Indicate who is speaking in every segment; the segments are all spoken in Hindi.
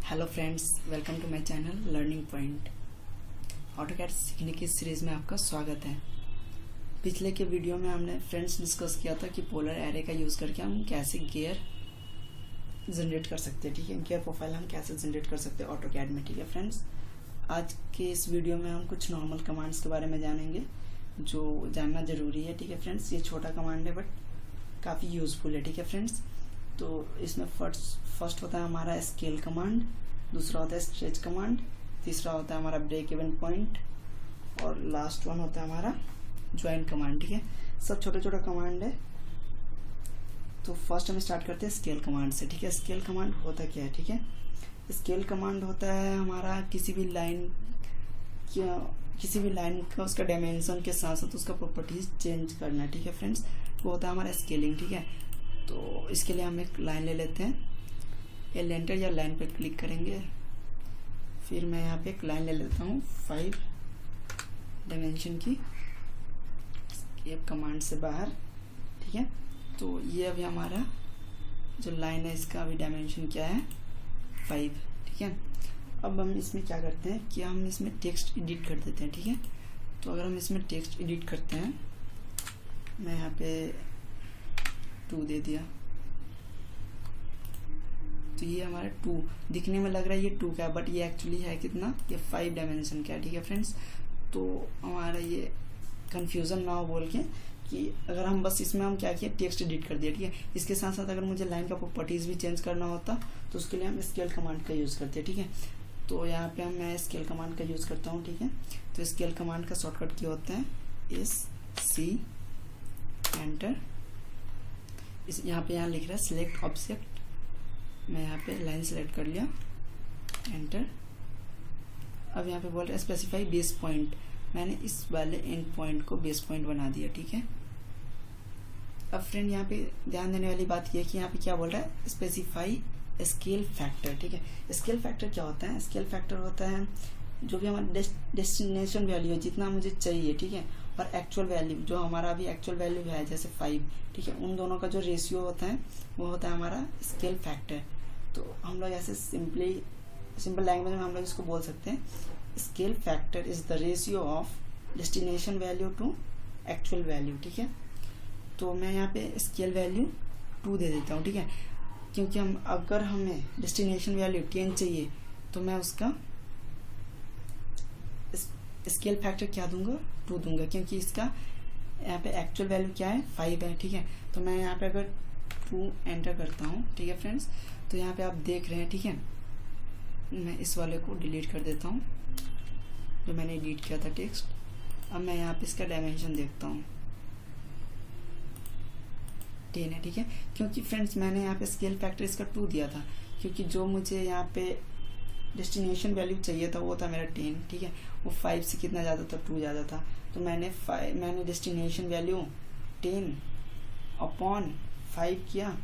Speaker 1: Hello friends, welcome to my channel learning point. AutoCAD सीखने की सीरीज़ में आपका स्वागत है। पिछले के वीडियो में हमने फ्रेंड्स डिस्कस किया था कि पोलर एरे का यूज़ करके हम कैसे गियर जनरेट कर सकते हैं। ठीक है, गियर प्रोफाइल हम कैसे जनरेट कर सकते हैं ऑटोकैड में। ठीक है फ्रेंड्स, आज के इस वीडियो में हम कुछ नॉर्मल कमांड्स के बारे में जानेंगे जो जानना ज़रूरी है। ठीक है फ्रेंड्स, ये छोटा कमांड है बट काफ़ी यूज़फुल है। ठीक है फ्रेंड्स, तो इसमें फर्स्ट होता है हमारा स्केल कमांड, दूसरा होता है स्ट्रेच कमांड, तीसरा होता है हमारा ब्रेक इवन पॉइंट और लास्ट वन होता है हमारा ज्वाइन कमांड। ठीक है, सब छोटे छोटे कमांड है। तो फर्स्ट हम स्टार्ट करते हैं स्केल कमांड से। ठीक है, स्केल कमांड होता क्या है। ठीक है, स्केल कमांड होता है हमारा किसी भी लाइन का उसका डायमेंशन के साथ साथ उसका प्रॉपर्टीज चेंज करना। ठीक है फ्रेंड्स, वो होता है हमारा स्केलिंग। ठीक है, तो इसके लिए हम एक लाइन ले लेते हैं, एलेंटर या लाइन पर क्लिक करेंगे। फिर मैं यहाँ पे एक लाइन ले लेता हूँ 5 डायमेंशन की, ये कमांड से बाहर। ठीक है, तो ये अभी हमारा जो लाइन है इसका अभी डायमेंशन क्या है 5। ठीक है, अब हम इसमें क्या करते हैं कि हम इसमें टेक्स्ट एडिट कर देते हैं। ठीक है, तो अगर हम इसमें टेक्स्ट एडिट करते हैं, मैं यहाँ पे 2 दे दिया, तो ये हमारा 2 दिखने में लग रहा है ये 2 का है, बट ये एक्चुअली है कितना, ये 5 डायमेंशन का है। ठीक है फ्रेंड्स, तो हमारा ये कंफ्यूजन ना हो बोल के कि अगर हम बस इसमें हम क्या किया टेक्स्ट एडिट कर दिया। ठीक है, इसके साथ साथ अगर मुझे लाइन का प्रॉपर्टीज भी चेंज करना होता तो उसके लिए हम स्केल कमांड का यूज़ करते हैं। ठीक है, तो यहाँ पे मैं स्केल कमांड का यूज़ करता हूँ। ठीक है, तो स्केल कमांड का शॉर्टकट क्या होता है, SC एंटर। इस यहाँ लिख रहा है सिलेक्ट ऑब्जेक्ट, मैं यहाँ पे लाइन सेलेक्ट कर लिया, एंटर। अब यहाँ पे बोल रहा है स्पेसिफाई बेस पॉइंट, मैंने इस वाले एंड पॉइंट को बेस पॉइंट बना दिया। ठीक है, अब फ्रेंड यहाँ पे ध्यान देने वाली बात यह है कि यहाँ पे क्या बोल रहा है, स्पेसिफाई स्केल फैक्टर। ठीक है, स्केल फैक्टर क्या होता है, स्केल फैक्टर होता है जो भी हमारा डेस्टिनेशन वैल्यू है जितना मुझे चाहिए। ठीक है, और एक्चुअल वैल्यू जो हमारा अभी एक्चुअल वैल्यू है जैसे 5। ठीक है, उन दोनों का जो रेशियो होता है वो होता है हमारा स्केल फैक्टर। तो हम लोग ऐसे सिंपल लैंग्वेज में हम लोग इसको बोल सकते हैं, scale factor is the ratio of destination value to actual value. ठीक है, तो मैं यहाँ पे स्केल वैल्यू 2 दे देता हूँ। ठीक है, क्योंकि अगर हमें डेस्टिनेशन वैल्यू 10 चाहिए तो मैं उसका स्केल फैक्टर क्या दूंगा, 2 दूंगा, क्योंकि इसका यहाँ पे एक्चुअल वैल्यू क्या है 5 है। ठीक है, तो मैं यहाँ पे अगर 2 एंटर करता हूँ, ठीक है फ्रेंड्स, तो यहाँ पे आप देख रहे हैं। ठीक है, मैं इस वाले को डिलीट कर देता हूँ जो मैंने एडिट किया था टेक्स्ट। अब मैं यहाँ पे इसका डायमेंशन देखता हूँ 10 है। ठीक है, क्योंकि फ्रेंड्स मैंने यहाँ पे स्केल फैक्टर इसका 2 दिया था, क्योंकि जो मुझे यहाँ पे डेस्टिनेशन वैल्यू चाहिए था वो था मेरा 10। ठीक है, वो 5 से कितना ज़्यादा था, 2 ज़्यादा था, तो मैंने डेस्टिनेशन वैल्यू 10 अपॉन 5 किया,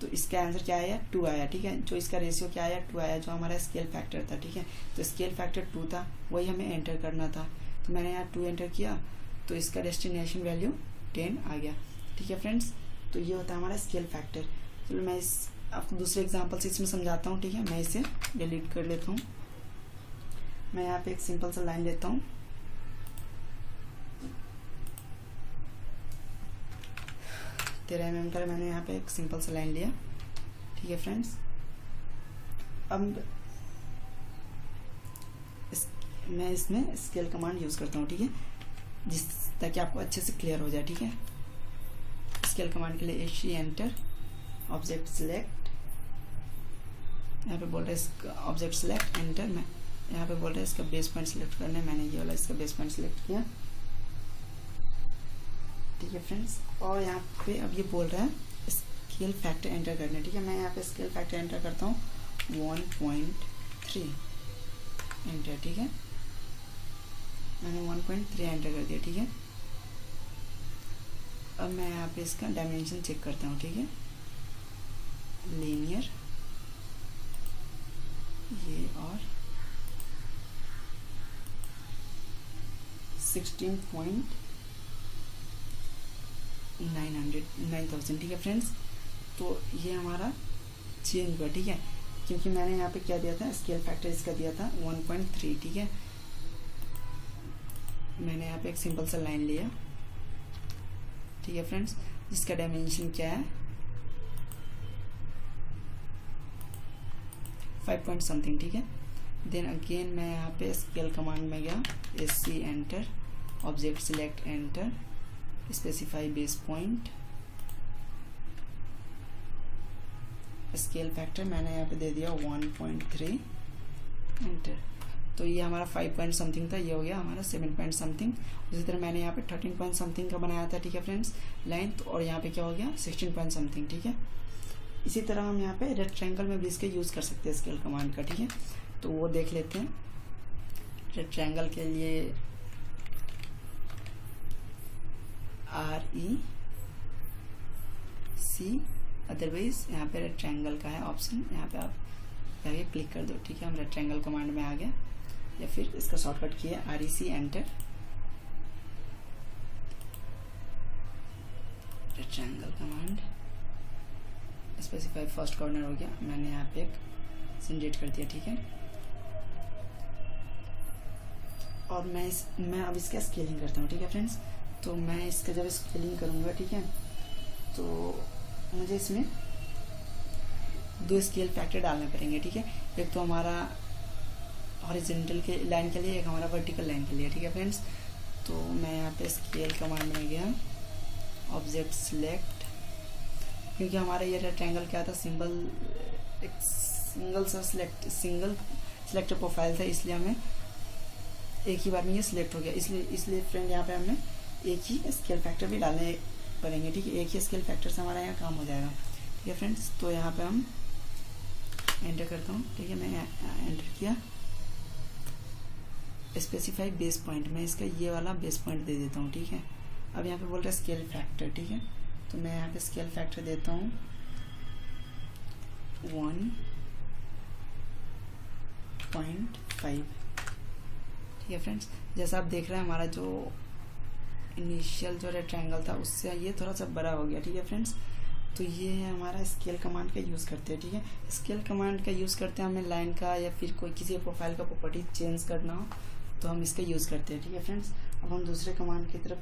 Speaker 1: तो इसका आंसर क्या आया, 2 आया। ठीक है, जो इसका रेशियो क्या आया, 2 आया, जो हमारा स्केल फैक्टर था। ठीक है, तो स्केल फैक्टर 2 था, वही हमें एंटर करना था, तो मैंने यहाँ 2 एंटर किया, तो इसका डेस्टिनेशन वैल्यू 10 आ गया। ठीक है फ्रेंड्स, तो ये होता है हमारा स्केल फैक्टर। चलो मैं आपको दूसरे एग्जांपल से इसमें समझाता हूँ। ठीक है, मैं इसे डिलीट कर लेता हूँ। मैं यहाँ पे एक सिंपल सा लाइन लेता हूँ, तेरह mm का मैंने यहाँ पे एक सिंपल सा लाइन लिया। ठीक है फ्रेंड्स, अब मैं इसमें स्केल कमांड यूज़ करता हूँ। ठीक है, ताकि आपको अच्छे से क्लियर हो जाए। ठीक है, स्केल कमांड के लिए SC एंटर, ऑब्जेक्ट सिलेक्ट, यहाँ पे बोल रहा है ऑब्जेक्ट सिलेक्ट, एंटर। मैं यहाँ पे बोल रहा है इसका बेस पॉइंट सिलेक्ट करना है, मैंने ये वाला इसका बेस पॉइंट सिलेक्ट किया। ठीक है फ्रेंड्स, और यहाँ पे अब ये बोल रहा है स्केल फैक्टर एंटर करना है। ठीक है, मैं यहाँ पे स्केल फैक्टर एंटर करता हूँ 1.3 एंटर। ठीक है, मैंने 1.3 एंटर कर दिया। ठीक है, अब मैं यहाँ पे इसका डायमेंशन चेक करता हूँ। ठीक है, लीनियर ये और 16.9000। ठीक है फ्रेंड्स, तो ये हमारा चेंज हुआ। ठीक है, क्योंकि मैंने यहाँ पे क्या दिया था, स्केल फैक्टर इसका दिया था 1.3, ठीक है। मैंने यहाँ पे एक सिंपल सा लाइन लिया, ठीक है फ्रेंड्स, जिसका डायमेंशन क्या है 5 पॉइंट समथिंग, ठीक है। देन अगेन मैं यहाँ पे स्केल कमांड में गया, SC enter, object select enter, specify base point, scale factor मैंने यहाँ पे दे दिया 1.3 एंटर। तो ये हमारा 5 पॉइंट समथिंग था, ये हो गया हमारा 7 पॉइंट समथिंग। उसी तरह मैंने यहाँ पे 13 पॉइंट समथिंग का बनाया था, ठीक है फ्रेंड्स, लाइन, तो और यहाँ पे क्या हो गया 16 पॉइंट समथिंग, ठीक है। इसी तरह हम यहाँ पे रेक्टेंगल में भी इसके यूज़ कर सकते हैं स्केल कमांड का, ठीक है। तो वो देख लेते हैं। रेक्टेंगल के लिए REC, अदरवाइज यहाँ पे रेक्टेंगल का है ऑप्शन, यहाँ पे आप जाके क्लिक कर दो, ठीक है। हम रेक्टेंगल कमांड में आ गए, या फिर इसका शॉर्टकट किया REC enter, rectangle command, specify first corner हो गया, मैंने यहाँ पे एक जनरेट कर दिया, ठीक है। और मैं अब इसका स्केलिंग करता हूँ, ठीक है फ्रेंड्स। तो मैं इसका जब स्केलिंग करूँगा, ठीक है, तो मुझे इसमें 2 स्केल फैक्टर डालने पड़ेंगे, ठीक है। एक तो हमारा हॉरिजॉन्टल के लाइन के लिए, एक हमारा वर्टिकल लाइन के लिए, ठीक है फ्रेंड्स। तो मैं यहाँ पे स्केल कमांड में गया, ऑब्जेक्ट सिलेक्ट, क्योंकि हमारा ये रेक्टेंगल क्या था, एक सिंगल सिलेक्ट प्रोफाइल था, इसलिए हमें एक ही बार में ये सिलेक्ट हो गया। इसलिए फ्रेंड यहाँ पे हमें एक ही स्केल फैक्टर भी डालने पड़ेंगे, ठीक है। एक ही स्केल फैक्टर से हमारा यहाँ काम हो जाएगा, ठीक है फ्रेंड्स। तो यहाँ पे हम एंटर करता हूँ, ठीक है। मैं एंटर किया, स्पेसिफाई बेस पॉइंट, मैं इसका ये वाला बेस पॉइंट दे देता हूँ, ठीक है। अब यहाँ पे बोल रहा है स्केल फैक्टर, ठीक है। तो मैं यहाँ पे स्केल फैक्टर देता हूँ 1.5, ठीक है फ्रेंड्स। जैसा आप देख रहे हैं हमारा जो इनिशियल जो रेक्टेंगल था उससे ये थोड़ा सा बड़ा हो गया, ठीक है फ्रेंड्स। तो ये है हमारा स्केल कमांड का यूज़ करते हैं, ठीक है। स्केल कमांड का यूज़ करते हैं हमें लाइन का या फिर कोई किसी प्रोफाइल का प्रॉपर्टी चेंज करना हो तो हम इसका यूज़ करते हैं, ठीक है फ्रेंड्स। अब हम दूसरे कमांड की तरफ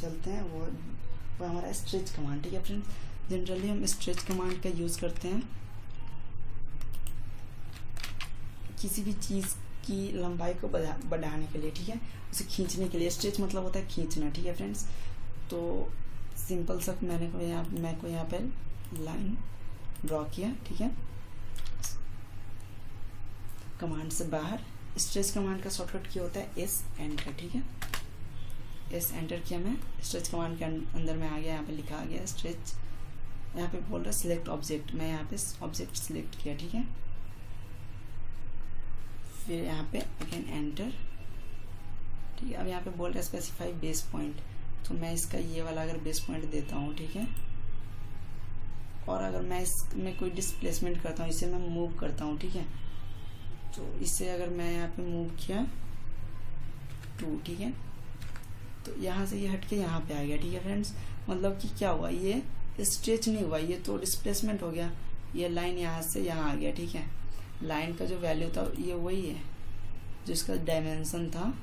Speaker 1: चलते हैं, वो हमारा स्ट्रेच कमांड, ठीक है फ्रेंड्स। जनरली हम स्ट्रेच कमांड का यूज़ करते हैं किसी भी चीज़ की लंबाई को बढ़ाने के लिए, ठीक है, उसे खींचने के लिए। स्ट्रेच मतलब होता है खींचना, ठीक है फ्रेंड्स। तो सिंपल सा मैं को यहाँ पे लाइन ड्रॉ किया, ठीक है, कमांड से बाहर। स्ट्रेच कमांड का शॉर्टकट क्या होता है S एंटर, ठीक है। S एंटर किया, मैं स्ट्रेच कमांड के अंदर में आ गया, यहाँ पे लिखा आ गया स्ट्रेच। यहाँ पे बोल रहा है सिलेक्ट ऑब्जेक्ट, मैं यहाँ पे ऑब्जेक्ट सिलेक्ट किया, ठीक है। फिर यहाँ पे अगेन एंटर, ठीक है। अब यहाँ पे बोल रहा है स्पेसिफाई बेस पॉइंट, तो मैं इसका ये वाला अगर बेस पॉइंट देता हूँ, ठीक है। और अगर मैं इसमें कोई डिस्प्लेसमेंट करता हूँ, इसे मैं मूव करता हूँ, ठीक है। तो इससे अगर मैं यहाँ पे मूव किया 2, ठीक है, तो यहाँ से ये हट के यहाँ पे आ गया, ठीक है फ्रेंड्स। मतलब कि क्या हुआ, ये स्ट्रेच नहीं हुआ, ये तो डिस्प्लेसमेंट हो गया। ये लाइन यहाँ से यहाँ आ गया, ठीक है। लाइन का जो वैल्यू था ये वही है जो इसका डायमेंशन था,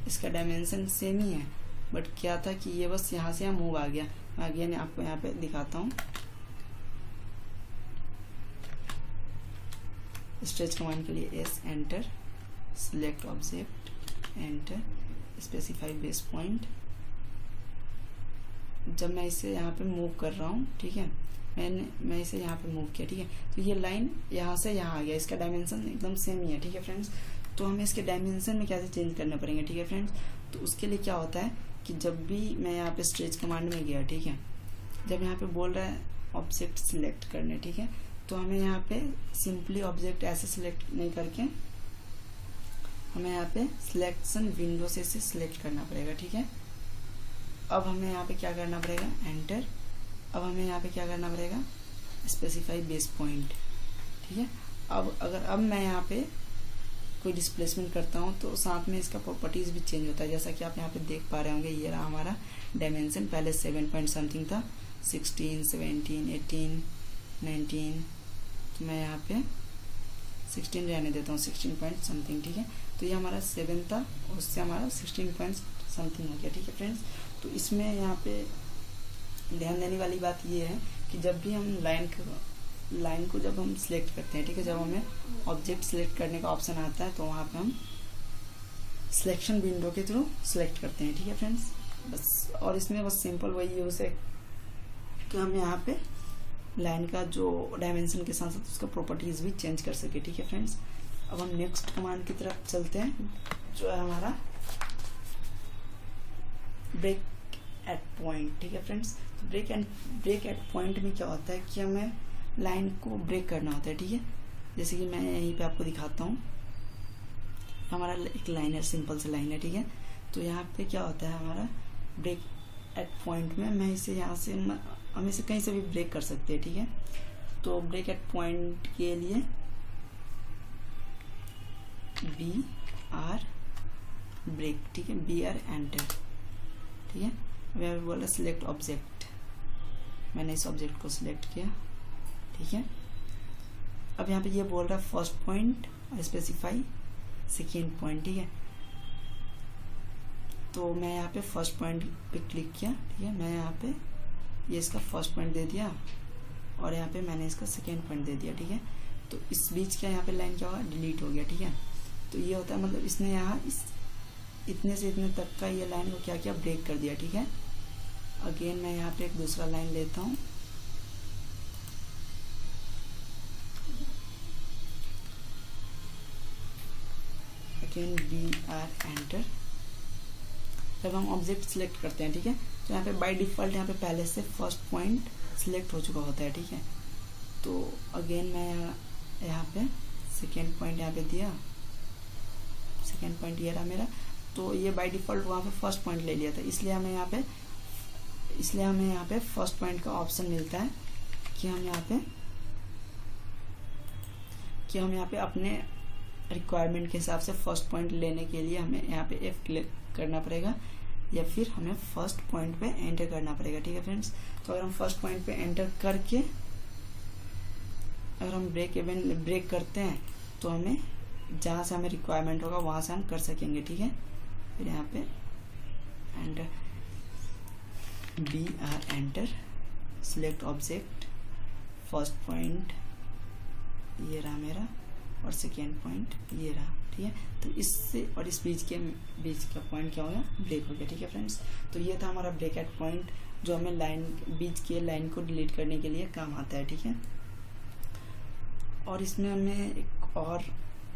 Speaker 1: इसका डायमेंशन सेम ही है, बट क्या था कि ये बस यहाँ से यहाँ मूव आ गया। मैं अगेन आपको यहाँ पे दिखाता हूँ। स्ट्रेच कमांड के लिए S enter, select object enter, specify base point. जब मैं इसे यहाँ पे मूव कर रहा हूँ, ठीक है, मैं इसे यहाँ पे मूव किया, ठीक है, तो ये लाइन यहाँ से यहाँ आ गया, इसका डायमेंशन एकदम सेम ही है, ठीक है फ्रेंड्स। तो हमें इसके डायमेंशन में कैसे चेंज करने पड़ेंगे, ठीक है फ्रेंड्स। तो उसके लिए क्या होता है कि जब भी मैं यहाँ पे स्ट्रेच कमांड में गया, ठीक है, जब यहाँ पे बोल रहा है ऑब्जेक्ट सिलेक्ट करने, ठीक है, तो हमें यहाँ पे सिंपली ऑब्जेक्ट ऐसे सिलेक्ट नहीं करके हमें यहाँ पे सिलेक्शन विंडो से इसे सिलेक्ट करना पड़ेगा, ठीक है। अब हमें यहाँ पे क्या करना पड़ेगा, एंटर। अब हमें यहाँ पे क्या करना पड़ेगा, स्पेसिफाई बेस पॉइंट, ठीक है। अब मैं यहाँ पे कोई डिस्प्लेसमेंट करता हूँ तो साथ में इसका प्रॉपर्टीज भी चेंज होता है, जैसा कि आप यहाँ पे देख पा रहे होंगे। ये रहा हमारा डायमेंशन, पहले 7 पॉइंट समथिंग था, 16, 17, 18, 19, तो मैं यहाँ पे 16 रहने देता हूँ, 16 पॉइंट समथिंग, ठीक है। तो ये हमारा 7 था, उससे हमारा 16 पॉइंट समथिंग हो गया, ठीक है फ्रेंड्स। तो इसमें यहाँ पे ध्यान देने वाली बात ये है कि जब भी हम लाइन को जब हम सिलेक्ट करते हैं, ठीक है, जब हमें ऑब्जेक्ट सिलेक्ट करने का ऑप्शन आता है तो वहाँ पे हम सिलेक्शन विंडो के थ्रू सिलेक्ट करते हैं, ठीक है फ्रेंड्स। बस, और इसमें बस सिंपल वही यूज़ है कि हम यहाँ पे लाइन का जो डायमेंशन के साथ साथ उसका प्रॉपर्टीज भी चेंज कर सके, ठीक है फ्रेंड्स। अब हम नेक्स्ट कमांड की तरफ चलते हैं, जो है हमारा ब्रेक एट पॉइंट, ठीक है फ्रेंड्स। तो ब्रेक एट पॉइंट में क्या होता है कि हमें लाइन को ब्रेक करना होता है, ठीक है। जैसे कि मैं यहीं पे आपको दिखाता हूँ, हमारा एक लाइन है, सिंपल से लाइन है, ठीक है। तो यहाँ पे क्या होता है हमारा ब्रेक एट पॉइंट में, मैं इसे यहाँ से हम इसे कहीं से भी ब्रेक कर सकते हैं, ठीक है। तो ब्रेक एट पॉइंट के लिए BR ब्रेक, ठीक है, BR एंटर, ठीक है। मैं बोला सिलेक्ट ऑब्जेक्ट, मैंने इस ऑब्जेक्ट को सिलेक्ट किया, ठीक है। अब यहाँ पे ये बोल रहा है फर्स्ट पॉइंट और स्पेसिफाई सेकेंड पॉइंट, ठीक है। तो मैं यहाँ पे फर्स्ट पॉइंट पे क्लिक किया, ठीक है। मैं यहाँ पे ये इसका फर्स्ट पॉइंट दे दिया और यहाँ पे मैंने इसका सेकेंड पॉइंट दे दिया, ठीक है। तो इस बीच का यहाँ पे लाइन क्या होगा, डिलीट हो गया, ठीक है। तो ये होता है मतलब इसने यहाँ इतने से इतने तक का ये लाइन को क्या किया, ब्रेक कर दिया, ठीक है। अगेन मैं यहाँ पे एक दूसरा लाइन लेता हूँ, अगेन BR एंटर। जब हम ऑब्जेक्ट सिलेक्ट करते हैं, ठीक है, तो यहाँ पे बाय डिफ़ॉल्ट यहाँ पे पहले से फर्स्ट पॉइंट सिलेक्ट हो चुका होता है, ठीक है। तो अगेन मैं यहाँ पे सेकेंड पॉइंट यहाँ पे दिया, सेकेंड पॉइंट ये रहा मेरा। तो ये बाय डिफ़ॉल्ट वहाँ पे फर्स्ट पॉइंट ले लिया था, इसलिए हमें यहाँ पे फर्स्ट पॉइंट का ऑप्शन मिलता है कि हम यहाँ पे अपने रिक्वायरमेंट के हिसाब से फर्स्ट पॉइंट लेने के लिए हमें यहाँ पे F क्लिक करना पड़ेगा या फिर हमें फर्स्ट पॉइंट पे एंटर करना पड़ेगा, ठीक है फ्रेंड्स। तो अगर हम फर्स्ट पॉइंट पे एंटर करके अगर हम ब्रेक करते हैं तो हमें जहाँ से हमें रिक्वायरमेंट होगा वहाँ से हम कर सकेंगे, ठीक है। फिर यहाँ पे enter, BR enter, select object, first point ये रहा मेरा और सेकेंड पॉइंट ये रहा, ठीक है। तो इससे और इस बीच का पॉइंट क्या हो गया, ब्रेक हो गया, ठीक है फ्रेंड्स। तो ये था हमारा ब्रेक एट पॉइंट, जो हमें बीच के लाइन को डिलीट करने के लिए काम आता है, ठीक है। और इसमें हमें एक और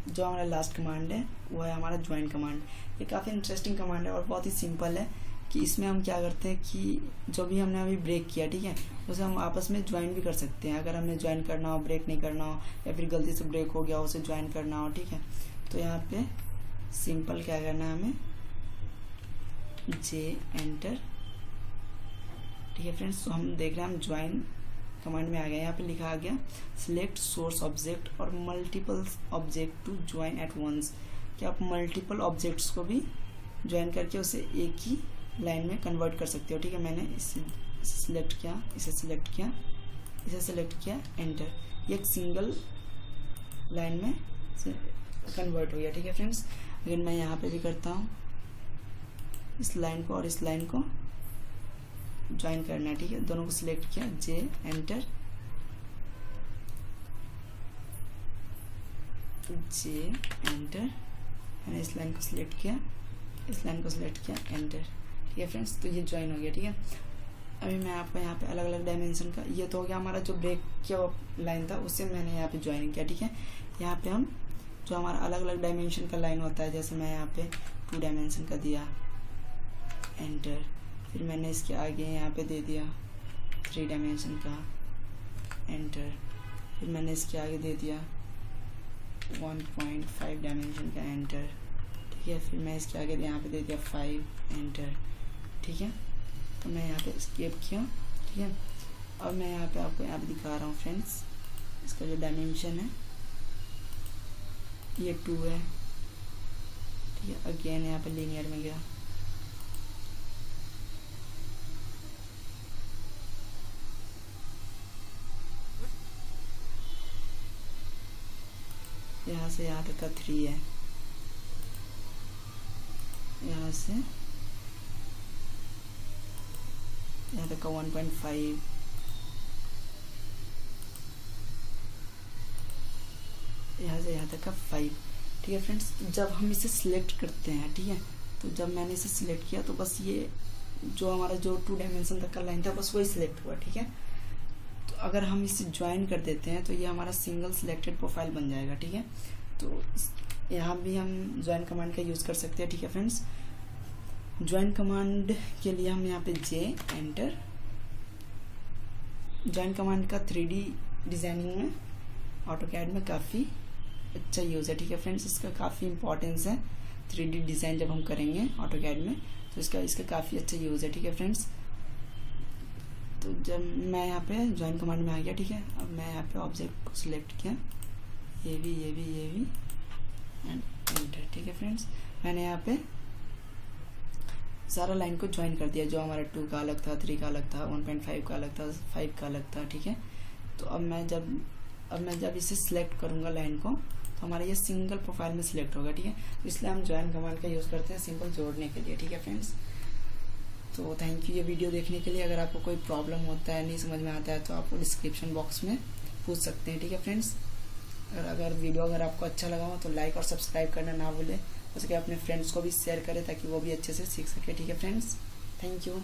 Speaker 1: जो हमारा लास्ट कमांड है वो है हमारा ज्वाइन कमांड। ये काफ़ी इंटरेस्टिंग कमांड है और बहुत ही सिंपल है कि इसमें हम क्या करते हैं कि जो भी हमने अभी ब्रेक किया, ठीक है, उसे हम आपस में ज्वाइन भी कर सकते हैं। अगर हमें ज्वाइन करना हो, ब्रेक नहीं करना हो, या फिर गलती से ब्रेक हो गया उसे ज्वाइन करना हो, ठीक है। तो यहाँ पे सिंपल क्या करना है हमें, J एंटर, ठीक है फ्रेंड्स। तो हम देख रहे हैं हम ज्वाइन कमांड में आ गया, यहाँ पे लिखा आ गया सिलेक्ट सोर्स ऑब्जेक्ट और multiple object to join at once, कि आप मल्टीपल ऑब्जेक्ट्स को भी ज्वाइन करके उसे एक ही लाइन में कन्वर्ट कर सकते हो, ठीक है। मैंने इसे सिलेक्ट किया, इसे सिलेक्ट किया, इसे सिलेक्ट किया, एंटर, ये एक सिंगल लाइन में कन्वर्ट हो गया, ठीक है फ्रेंड्स। अगर मैं यहाँ पे भी करता हूँ, इस लाइन को और इस लाइन को ज्वाइन करना है, ठीक है। दोनों को सिलेक्ट किया, J एंटर, J एंटर, मैंने इस लाइन को सिलेक्ट किया, इस लाइन को सिलेक्ट किया, एंटर, ठीक है फ्रेंड्स। तो ये ज्वाइन हो गया, ठीक है। अभी मैं आपको यहाँ पे अलग अलग डायमेंशन का, ये तो हो गया हमारा जो ब्रेक किया लाइन था उससे मैंने यहाँ पे ज्वाइन किया, ठीक है। यहाँ पे हम जो हमारा अलग अलग डायमेंशन का लाइन होता है, जैसे मैं यहाँ पे 2 डायमेंशन का दिया, एंटर, फिर मैंने इसके आगे यहाँ पे दे दिया 3 डायमेंशन का, एंटर, फिर मैंने इसके आगे दे दिया 1.5 डायमेंशन का, एंटर, ठीक है। फिर मैं इसके आगे यहाँ पे दे दिया 5, एंटर, ठीक है। तो मैं यहाँ पे एस्केप किया, ठीक है। अब मैं यहाँ पे आपको यहाँ पे दिखा रहा हूँ फ्रेंड्स, इसका जो डायमेंशन है ये 2 है, ठीक है। अगेन यहाँ पे लीनियर में गया, यहाँ से यहाँ तक का 3 है, यहाँ से यहाँ तक का 1.5, यहाँ से यहाँ तक का 5। ठीक है फ्रेंड्स, तो जब हम इसे सिलेक्ट करते हैं, ठीक है, तो जब मैंने इसे सिलेक्ट किया तो बस ये जो हमारा जो 2 डायमेंशन तक का लाइन था बस वही सिलेक्ट हुआ। ठीक है, तो अगर हम इसे ज्वाइन कर देते हैं तो ये हमारा सिंगल सिलेक्टेड प्रोफाइल बन जाएगा। ठीक है, तो यहाँ भी हम ज्वाइन कमांड का यूज़ कर सकते हैं। ठीक है फ्रेंड्स, ज्वाइन कमांड के लिए हम यहाँ पे J एंटर, ज्वाइन कमांड का 3D डिज़ाइनिंग में ऑटोकैड में काफ़ी अच्छा यूज़ है। ठीक है फ्रेंड्स, इसका काफ़ी इंपॉर्टेंस है 3D डिज़ाइन जब हम करेंगे ऑटोकैड में, तो इसका काफ़ी अच्छा यूज़ है। ठीक है फ्रेंड्स, तो जब मैं यहाँ पे ज्वाइन कमांड में आ गया, ठीक है, अब मैं यहाँ पे ऑब्जेक्ट को सिलेक्ट किया, ये भी एंड एंटर। ठीक है फ्रेंड्स, मैंने यहाँ पे सारा लाइन को ज्वाइन कर दिया, जो हमारा 2 का अलग था, 3 का अलग था, 1.5 का अलग था, 5 का अलग था। ठीक है, तो अब मैं जब इसे सिलेक्ट करूँगा लाइन को, तो हमारा ये सिंगल प्रोफाइल में सिलेक्ट होगा। ठीक है, तो इसलिए हम ज्वाइन कमांड का यूज़ करते हैं सिंपल जोड़ने के लिए। ठीक है फ्रेंड्स, तो थैंक यू ये वीडियो देखने के लिए। अगर आपको कोई प्रॉब्लम होता है, नहीं समझ में आता है, तो आप डिस्क्रिप्शन बॉक्स में पूछ सकते हैं। ठीक है फ्रेंड्स, अगर वीडियो आपको अच्छा लगा हो तो लाइक और सब्सक्राइब करना ना भूलें, उसके अपने फ्रेंड्स को भी शेयर करें ताकि वो भी अच्छे से सीख सके। ठीक है फ्रेंड्स, थैंक यू।